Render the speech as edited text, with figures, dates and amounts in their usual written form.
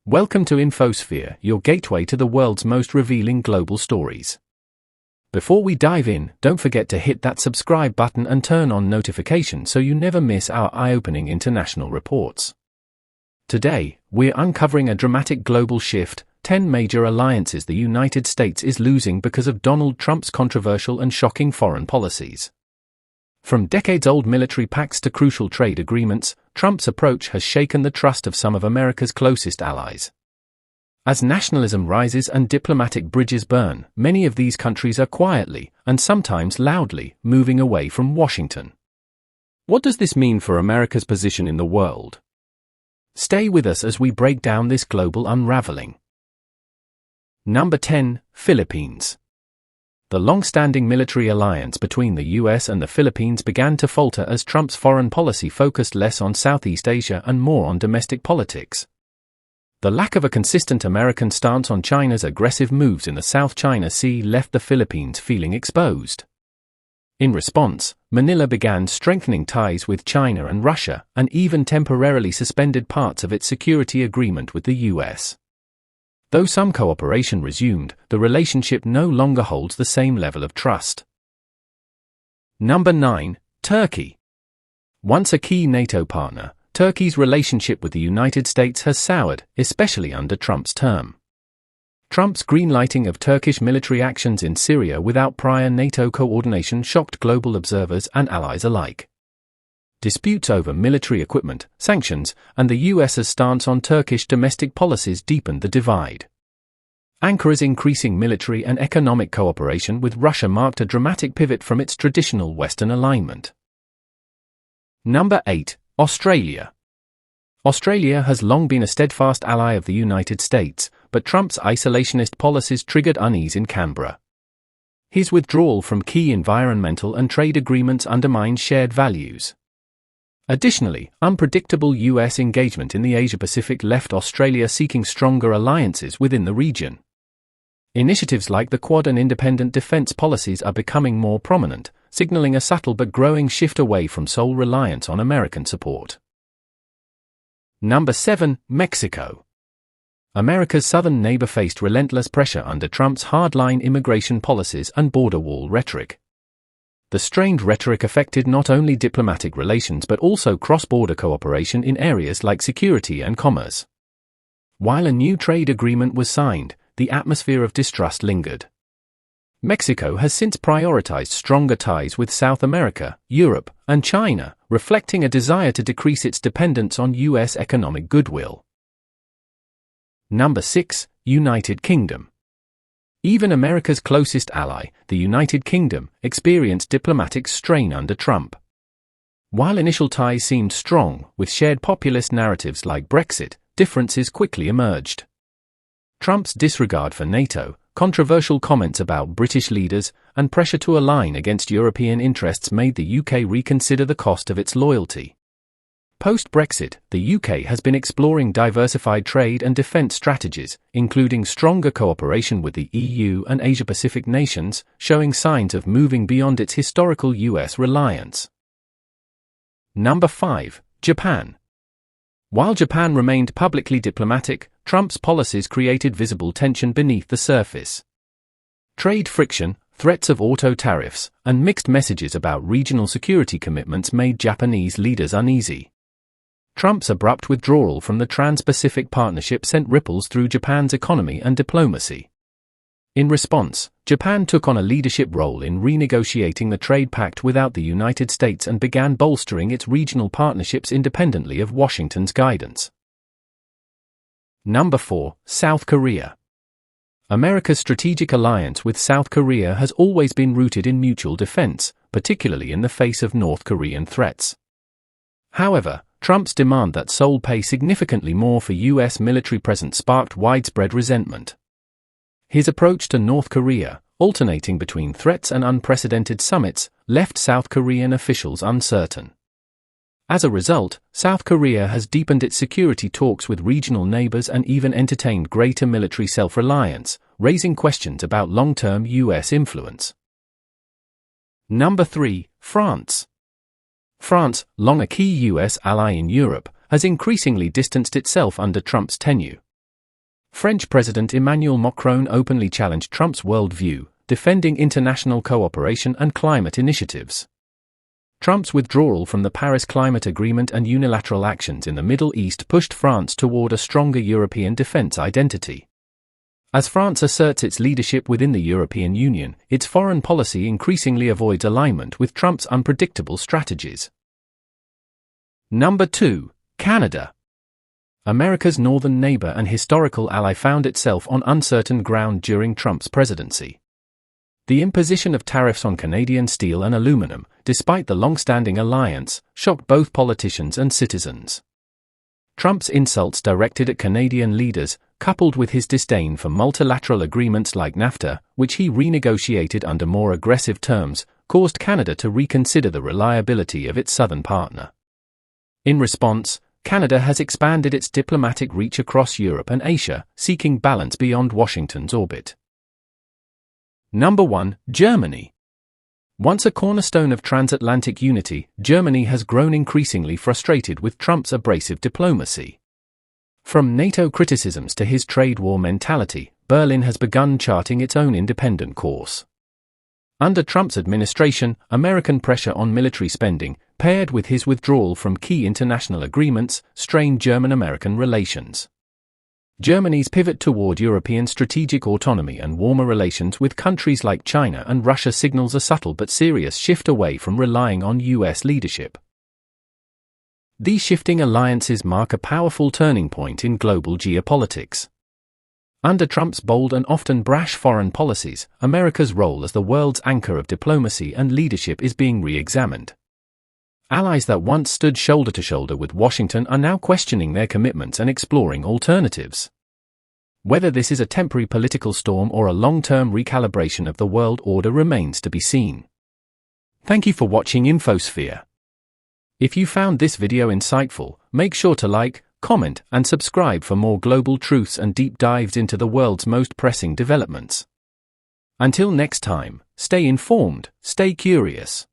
Welcome to infoSphere, your gateway to the world's most revealing global stories. Before we dive in, don't forget to hit that subscribe button and turn on notifications so you never miss our eye-opening international reports. Today, we're uncovering a dramatic global shift, 10 major alliances the United States is losing because of Donald Trump's controversial and shocking foreign policies. From decades-old military pacts to crucial trade agreements, Trump's approach has shaken the trust of some of America's closest allies. As nationalism rises and diplomatic bridges burn, many of these countries are quietly, and sometimes loudly, moving away from Washington. What does this mean for America's position in the world? Stay with us as we break down this global unraveling. Number 10, Philippines. The long-standing military alliance between the US and the Philippines began to falter as Trump's foreign policy focused less on Southeast Asia and more on domestic politics. The lack of a consistent American stance on China's aggressive moves in the South China Sea left the Philippines feeling exposed. In response, Manila began strengthening ties with China and Russia, and even temporarily suspended parts of its security agreement with the US. Though some cooperation resumed, the relationship no longer holds the same level of trust. Number 9, Turkey. Once a key NATO partner, Turkey's relationship with the United States has soured, especially under Trump's term. Trump's greenlighting of Turkish military actions in Syria without prior NATO coordination shocked global observers and allies alike. Disputes over military equipment, sanctions, and the US's stance on Turkish domestic policies deepened the divide. Ankar's increasing military and economic cooperation with Russia marked a dramatic pivot from its traditional Western alignment. Number 8, Australia. Australia has long been a steadfast ally of the United States, but Trump's isolationist policies triggered unease in Canberra. His withdrawal from key environmental and trade agreements undermined shared values. Additionally, unpredictable US engagement in the Asia-Pacific left Australia seeking stronger alliances within the region. Initiatives like the Quad and independent defense policies are becoming more prominent, signaling a subtle but growing shift away from sole reliance on American support. Number 7, Mexico. America's southern neighbor faced relentless pressure under Trump's hardline immigration policies and border wall rhetoric. The strained rhetoric affected not only diplomatic relations but also cross-border cooperation in areas like security and commerce. While a new trade agreement was signed, the atmosphere of distrust lingered. Mexico has since prioritized stronger ties with South America, Europe, and China, reflecting a desire to decrease its dependence on US economic goodwill. Number 6, United Kingdom. Even America's closest ally, the United Kingdom, experienced diplomatic strain under Trump. While initial ties seemed strong, with shared populist narratives like Brexit, differences quickly emerged. Trump's disregard for NATO, controversial comments about British leaders, and pressure to align against European interests made the UK reconsider the cost of its loyalty. Post-Brexit, the UK has been exploring diversified trade and defence strategies, including stronger cooperation with the EU and Asia-Pacific nations, showing signs of moving beyond its historical US reliance. Number 5, Japan. While Japan remained publicly diplomatic, Trump's policies created visible tension beneath the surface. Trade friction, threats of auto tariffs, and mixed messages about regional security commitments made Japanese leaders uneasy. Trump's abrupt withdrawal from the Trans-Pacific Partnership sent ripples through Japan's economy and diplomacy. In response, Japan took on a leadership role in renegotiating the trade pact without the United States and began bolstering its regional partnerships independently of Washington's guidance. Number 4, South Korea. America's strategic alliance with South Korea has always been rooted in mutual defense, particularly in the face of North Korean threats. However, Trump's demand that Seoul pay significantly more for US military presence sparked widespread resentment. His approach to North Korea, alternating between threats and unprecedented summits, left South Korean officials uncertain. As a result, South Korea has deepened its security talks with regional neighbors and even entertained greater military self-reliance, raising questions about long-term US influence. Number 3, France. France, long a key US ally in Europe, has increasingly distanced itself under Trump's tenure. French President Emmanuel Macron openly challenged Trump's worldview, defending international cooperation and climate initiatives. Trump's withdrawal from the Paris Climate Agreement and unilateral actions in the Middle East pushed France toward a stronger European defense identity. As France asserts its leadership within the European Union, its foreign policy increasingly avoids alignment with Trump's unpredictable strategies. Number 2. Canada. America's northern neighbor and historical ally found itself on uncertain ground during Trump's presidency. The imposition of tariffs on Canadian steel and aluminum, despite the long-standing alliance, shocked both politicians and citizens. Trump's insults directed at Canadian leaders, coupled with his disdain for multilateral agreements like NAFTA, which he renegotiated under more aggressive terms, caused Canada to reconsider the reliability of its southern partner. In response, Canada has expanded its diplomatic reach across Europe and Asia, seeking balance beyond Washington's orbit. Number 1. Germany. Once a cornerstone of transatlantic unity, Germany has grown increasingly frustrated with Trump's abrasive diplomacy. From NATO criticisms to his trade war mentality, Berlin has begun charting its own independent course. Under Trump's administration, American pressure on military spending, paired with his withdrawal from key international agreements, strained German-American relations. Germany's pivot toward European strategic autonomy and warmer relations with countries like China and Russia signals a subtle but serious shift away from relying on U.S. leadership. These shifting alliances mark a powerful turning point in global geopolitics. Under Trump's bold and often brash foreign policies, America's role as the world's anchor of diplomacy and leadership is being re-examined. Allies that once stood shoulder to shoulder with Washington are now questioning their commitments and exploring alternatives. Whether this is a temporary political storm or a long-term recalibration of the world order remains to be seen. Thank you for watching infoSphere. If you found this video insightful, make sure to like, comment, and subscribe for more global truths and deep dives into the world's most pressing developments. Until next time, stay informed, stay curious.